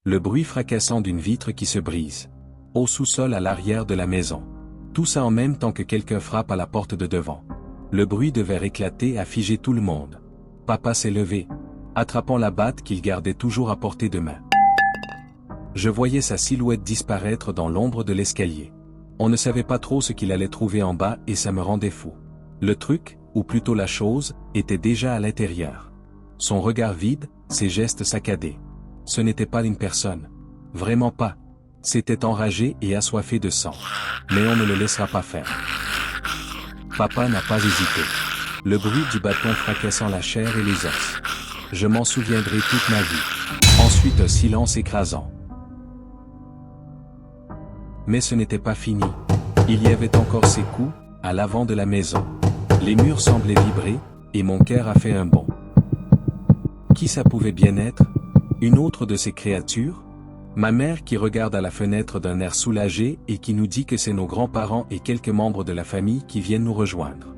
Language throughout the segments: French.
Le bruit fracassant d'une vitre qui se brise. Au sous-sol à l'arrière de la maison. Tout ça en même temps que quelqu'un frappe à la porte de devant. Le bruit de verre éclaté a figé tout le monde. Papa s'est levé, attrapant la batte qu'il gardait toujours à portée de main. Je voyais sa silhouette disparaître dans l'ombre de l'escalier. On ne savait pas trop ce qu'il allait trouver en bas et ça me rendait fou. Le truc, ou plutôt la chose, était déjà à l'intérieur. Son regard vide, ses gestes saccadés. Ce n'était pas une personne. Vraiment pas. C'était enragé et assoiffé de sang. Mais on ne le laissera pas faire. Papa n'a pas hésité. Le bruit du bâton fracassant la chair et les os. Je m'en souviendrai toute ma vie. Ensuite un silence écrasant. Mais ce n'était pas fini. Il y avait encore ces coups, à l'avant de la maison. Les murs semblaient vibrer, et mon cœur a fait un bond. Qui ça pouvait bien être? Une autre de ces créatures? Ma mère qui regarde à la fenêtre d'un air soulagé et qui nous dit que c'est nos grands-parents et quelques membres de la famille qui viennent nous rejoindre.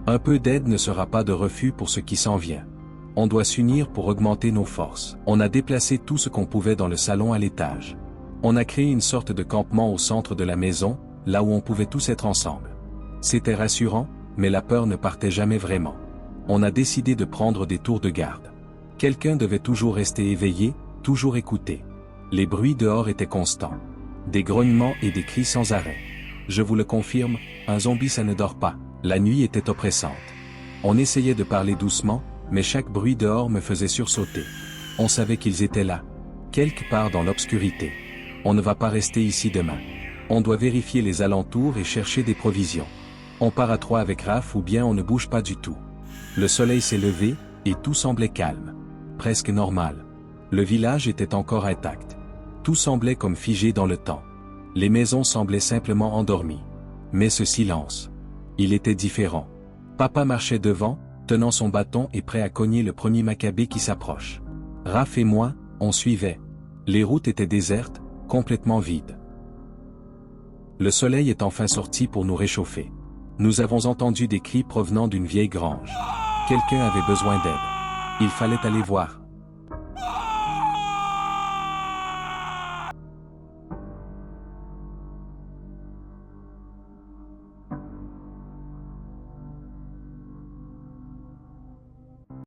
Un peu d'aide ne sera pas de refus pour ce qui s'en vient. On doit s'unir pour augmenter nos forces. On a déplacé tout ce qu'on pouvait dans le salon à l'étage. On a créé une sorte de campement au centre de la maison, là où on pouvait tous être ensemble. C'était rassurant, mais la peur ne partait jamais vraiment. On a décidé de prendre des tours de garde. Quelqu'un devait toujours rester éveillé, toujours écouter. Les bruits dehors étaient constants. Des grognements et des cris sans arrêt. Je vous le confirme, un zombie ça ne dort pas. La nuit était oppressante. On essayait de parler doucement, mais chaque bruit dehors me faisait sursauter. On savait qu'ils étaient là. Quelque part dans l'obscurité. On ne va pas rester ici demain. On doit vérifier les alentours et chercher des provisions. On part à 3 avec Raph ou bien on ne bouge pas du tout. Le soleil s'est levé, et tout semblait calme. Presque normal. Le village était encore intact. Tout semblait comme figé dans le temps. Les maisons semblaient simplement endormies. Mais ce silence. Il était différent. Papa marchait devant, tenant son bâton et prêt à cogner le premier macabé qui s'approche. Raph et moi, on suivait. Les routes étaient désertes, complètement vides. Le soleil est enfin sorti pour nous réchauffer. Nous avons entendu des cris provenant d'une vieille grange. Quelqu'un avait besoin d'aide. Il fallait aller voir.